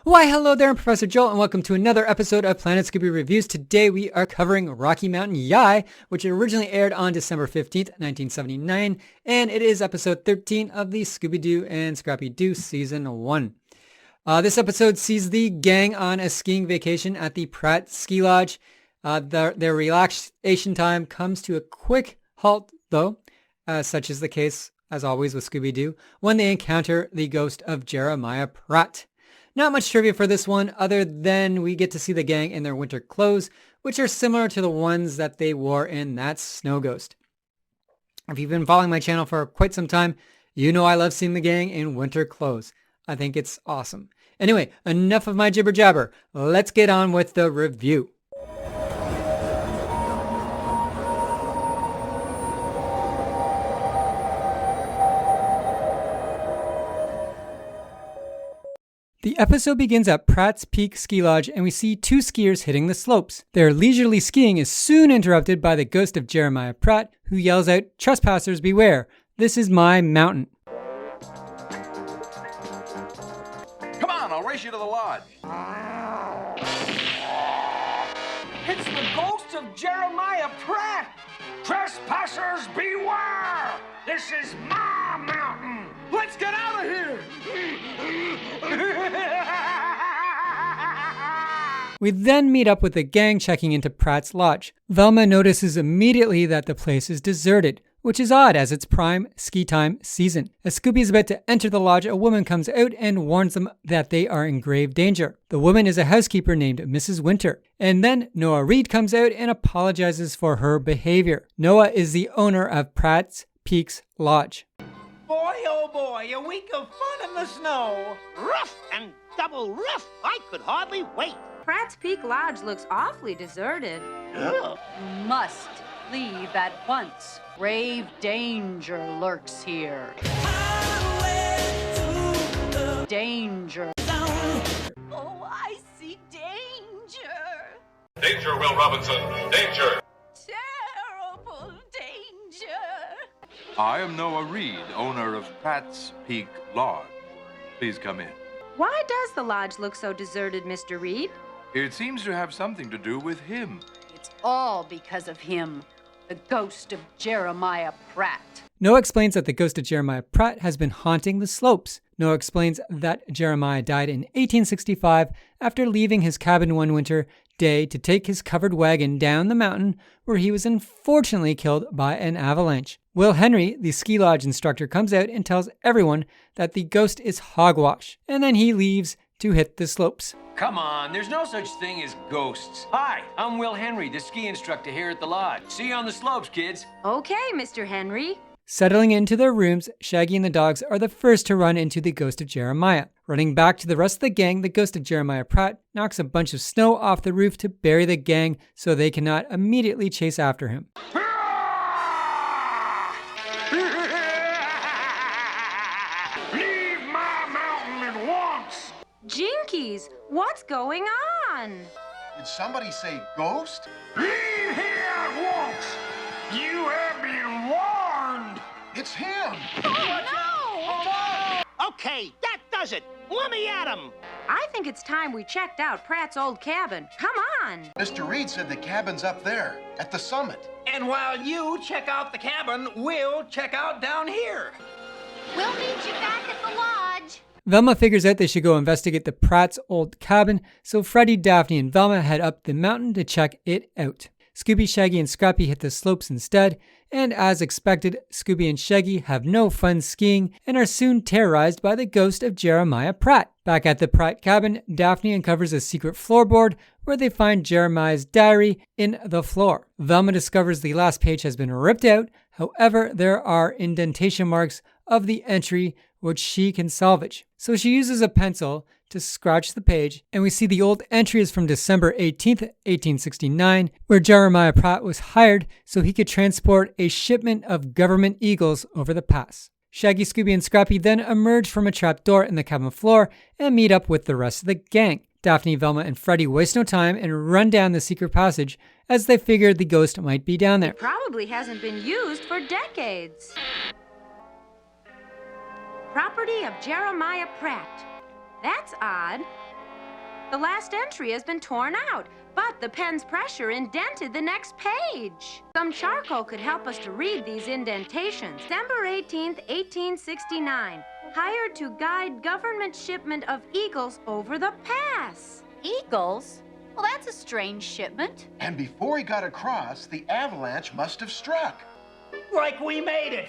Why, hello there, I'm Professor Joel, and welcome to another episode of Planet Scooby Reviews. Today we are covering Rocky Mountain Yiiiii, which originally aired on December 15th, 1979, and it is episode 13 of the Scooby-Doo and Scrappy-Doo Season 1. This episode sees the gang on a skiing vacation at the Pratt Ski Lodge. Their relaxation time comes to a quick halt, though, such is the case, as always, with Scooby-Doo, when they encounter the ghost of Jerimiah Pratt. Not much trivia for this one, other than we get to see the gang in their winter clothes, which are similar to the ones that they wore in That Snow Ghost. If you've been following my channel for quite some time, you know I love seeing the gang in winter clothes. I think it's awesome. Anyway, enough of my jibber jabber. Let's get on with the review. The episode begins at Pratt's Peak Ski Lodge, and we see two skiers hitting the slopes. Their leisurely skiing is soon interrupted by the ghost of Jerimiah Pratt, who yells out, "Trespassers beware, this is my mountain." Come on, I'll race you to the lodge. It's the ghost of Jerimiah Pratt! Trespassers beware! This is my mountain! Let's get out of here! We then meet up with the gang checking into Pratt's lodge. Velma notices immediately that the place is deserted, which is odd as it's prime ski time season. As Scooby is about to enter the lodge, a woman comes out and warns them that they are in grave danger. The woman is a housekeeper named Mrs. Winter. And then Noah Reed comes out and apologizes for her behavior. Noah is the owner of Pratt's Peaks Lodge. Boy, oh boy, a week of fun in the snow. Rough and double rough. I could hardly wait. Pratt's Peak Lodge looks awfully deserted. Ugh. You must leave at once. Grave danger lurks here. Danger. Oh, I see danger. Danger, Will Robinson! Danger! Terrible danger. I am Noah Reed, owner of Pratt's Peak Lodge. Please come in. Why does the lodge look so deserted, Mr. Reed? It seems to have something to do with him. It's all because of him, the ghost of Jerimiah Pratt. Noah explains that the ghost of Jerimiah Pratt has been haunting the slopes. Noah explains that Jerimiah died in 1865 after leaving his cabin one winter day to take his covered wagon down the mountain, where he was unfortunately killed by an avalanche. Will Henry, the ski lodge instructor, comes out and tells everyone that the ghost is hogwash, and then he leaves to hit the slopes. Come on, there's no such thing as ghosts. Hi, I'm Will Henry, the ski instructor here at the lodge. See you on the slopes, kids. Okay, Mr. Henry. Settling into their rooms, Shaggy and the dogs are the first to run into the ghost of Jerimiah. Running back to the rest of the gang, the ghost of Jerimiah Pratt knocks a bunch of snow off the roof to bury the gang so they cannot immediately chase after him. Leave my mountain at once! Jinkies, what's going on? Did somebody say ghost? Leave here at once! You have been warned! It's him! Okay, that does it. Let me at him. I think it's time we checked out Pratt's old cabin. Come on. Mr. Reed said the cabin's up there, at the summit. And while you check out the cabin, we'll check out down here. We'll meet you back at the lodge. Velma figures out they should go investigate the Pratt's old cabin, so Freddy, Daphne, and Velma head up the mountain to check it out. Scooby, Shaggy, and Scrappy hit the slopes instead, and as expected, Scooby and Shaggy have no fun skiing and are soon terrorized by the ghost of Jerimiah Pratt. Back at the Pratt cabin, Daphne uncovers a secret floorboard where they find Jeremiah's diary in the floor. Velma discovers the last page has been ripped out, however, there are indentation marks of the entry which she can salvage. So she uses a pencil to scratch the page, and we see the old entry is from December 18th, 1869, where Jerimiah Pratt was hired so he could transport a shipment of government eagles over the pass. Shaggy, Scooby, and Scrappy then emerge from a trap door in the cabin floor and meet up with the rest of the gang. Daphne, Velma, and Freddy waste no time and run down the secret passage as they figured the ghost might be down there. Probably hasn't been used for decades. Property of Jerimiah Pratt. That's odd. The last entry has been torn out, but the pen's pressure indented the next page. Some charcoal could help us to read these indentations. December 18th, 1869. Hired to guide government shipment of eagles over the pass. Eagles? Well, that's a strange shipment. And before he got across, the avalanche must have struck. Like we made it.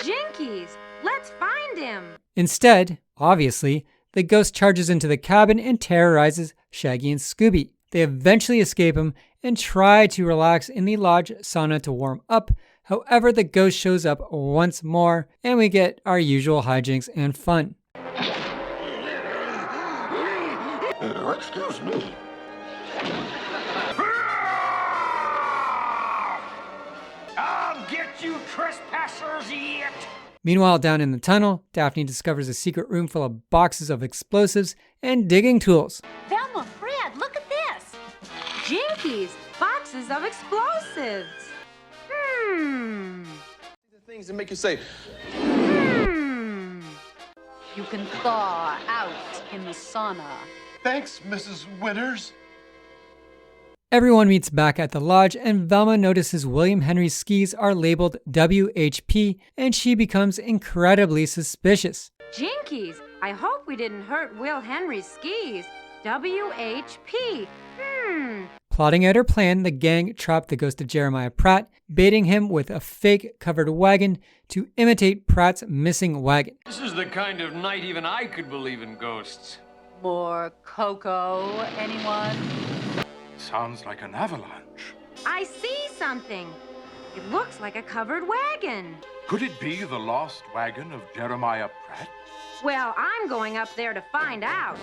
Jinkies, let's find him. Instead, obviously, the ghost charges into the cabin and terrorizes Shaggy and Scooby. They eventually escape him and try to relax in the lodge sauna to warm up. However, the ghost shows up once more, and we get our usual hijinks and fun. Excuse me. I'll get you trespassers yet. Meanwhile, down in the tunnel, Daphne discovers a secret room full of boxes of explosives and digging tools. Velma, Fred, look at this. Jinkies, boxes of explosives. The things that make you say, You can thaw out in the sauna. Thanks, Mrs. Winters. Everyone meets back at the lodge, and Velma notices William Henry's skis are labeled WHP, and she becomes incredibly suspicious. Jinkies, I hope we didn't hurt Will Henry's skis. WHP. Plotting out her plan, the gang trapped the ghost of Jerimiah Pratt, baiting him with a fake covered wagon to imitate Pratt's missing wagon. This is the kind of night even I could believe in ghosts. More cocoa, anyone? Sounds like an avalanche. I see something. It looks like a covered wagon. Could it be the lost wagon of Jerimiah Pratt? Well, I'm going up there to find out.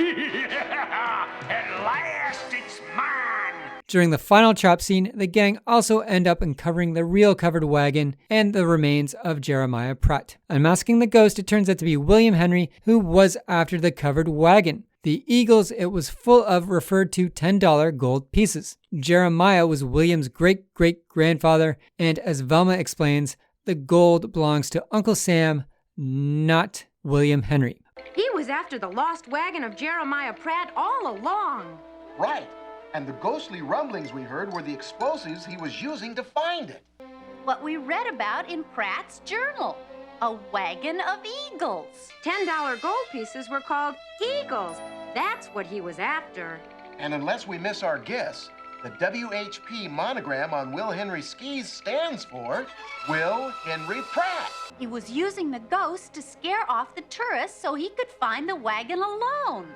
At last, it's mine. During the final trap scene, the gang also end up uncovering the real covered wagon and the remains of Jerimiah Pratt. Unmasking the ghost, it turns out to be William Henry, who was after the covered wagon. The eagles it was full of referred to $10 gold pieces. Jerimiah was William's great-great-grandfather, and as Velma explains, the gold belongs to Uncle Sam, not William Henry. He was after the lost wagon of Jerimiah Pratt all along. Right. And the ghostly rumblings we heard were the explosives he was using to find it. What we read about in Pratt's journal. A wagon of eagles. $10 gold pieces were called eagles. That's what he was after. And unless we miss our guess, the WHP monogram on Will Henry skis stands for Will Henry Pratt. He was using the ghost to scare off the tourists so he could find the wagon alone.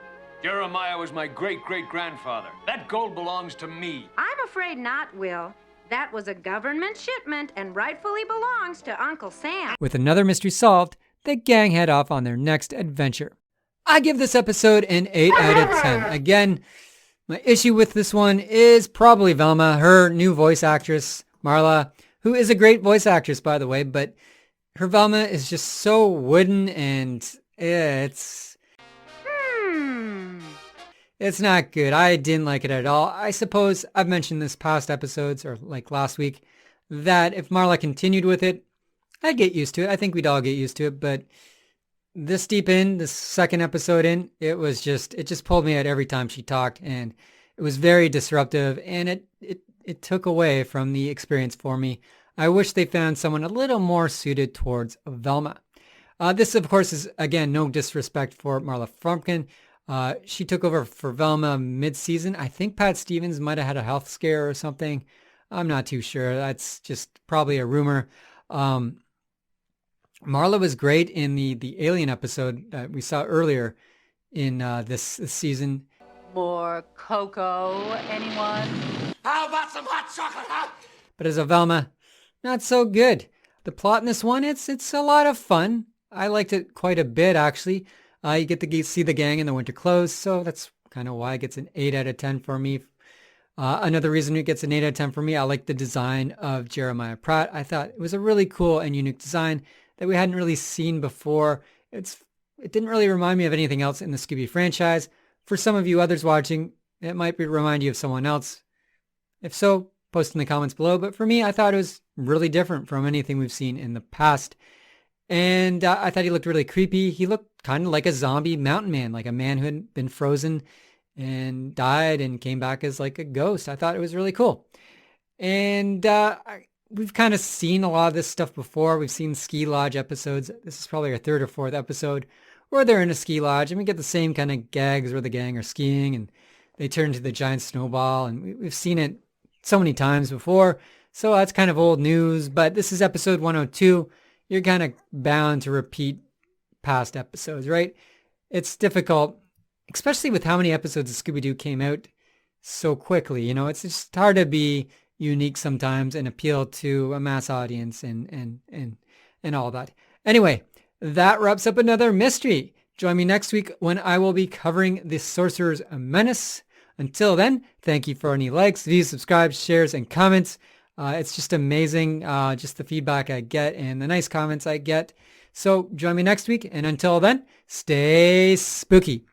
Jeremiah was my great-great-grandfather. That gold belongs to me. I'm afraid not, Will. That was a government shipment and rightfully belongs to Uncle Sam. With another mystery solved, the gang head off on their next adventure. I give this episode an 8 out of 10. Again, my issue with this one is probably Velma, her new voice actress, Marla, who is a great voice actress, by the way, but her Velma is just so wooden and it's not good. I didn't like it at all. I suppose I've mentioned this past episodes, or like last week, that if Marla continued with it, I'd get used to it. I think we'd all get used to it, but this deep in, this second episode in, it just pulled me out every time she talked, and it was very disruptive, and it took away from the experience for me. I wish they found someone a little more suited towards Velma. This, of course, is, again, no disrespect for Marla Frumpkin. She took over for Velma mid-season. I think Pat Stevens might have had a health scare or something. I'm not too sure. That's just probably a rumor. Marla was great in the Alien episode that we saw earlier in this season. More cocoa, anyone? How about some hot chocolate, huh? But as a Velma, not so good. The plot in this one, it's a lot of fun. I liked it quite a bit, actually. You get to see the gang in the winter clothes, so that's kind of why it gets an 8 out of 10 for me. Another reason it gets an 8 out of 10 for me, I like the design of Jerimiah Pratt. I thought it was a really cool and unique design that we hadn't really seen before. It didn't really remind me of anything else in the Scooby franchise. For some of you others watching, it might remind you of someone else. If so, post in the comments below. But for me, I thought it was really different from anything we've seen in the past. And I thought he looked really creepy. He looked kind of like a zombie mountain man, like a man who had been frozen and died and came back as like a ghost. I thought it was really cool. And we've kind of seen a lot of this stuff before. We've seen ski lodge episodes. This is probably our third or fourth episode where they're in a ski lodge, and we get the same kind of gags where the gang are skiing and they turn into the giant snowball. And we've seen it so many times before. So that's kind of old news, but this is episode 102. You're kind of bound to repeat past episodes, right? It's difficult, especially with how many episodes of Scooby-Doo came out so quickly. You know, it's just hard to be unique sometimes and appeal to a mass audience and all that. Anyway, that wraps up another mystery. Join me next week when I will be covering the Sorcerer's Menace. Until then, thank you for any likes, views, subscribes, shares, and comments. It's just amazing, just the feedback I get and the nice comments I get. So join me next week. And until then, stay spooky.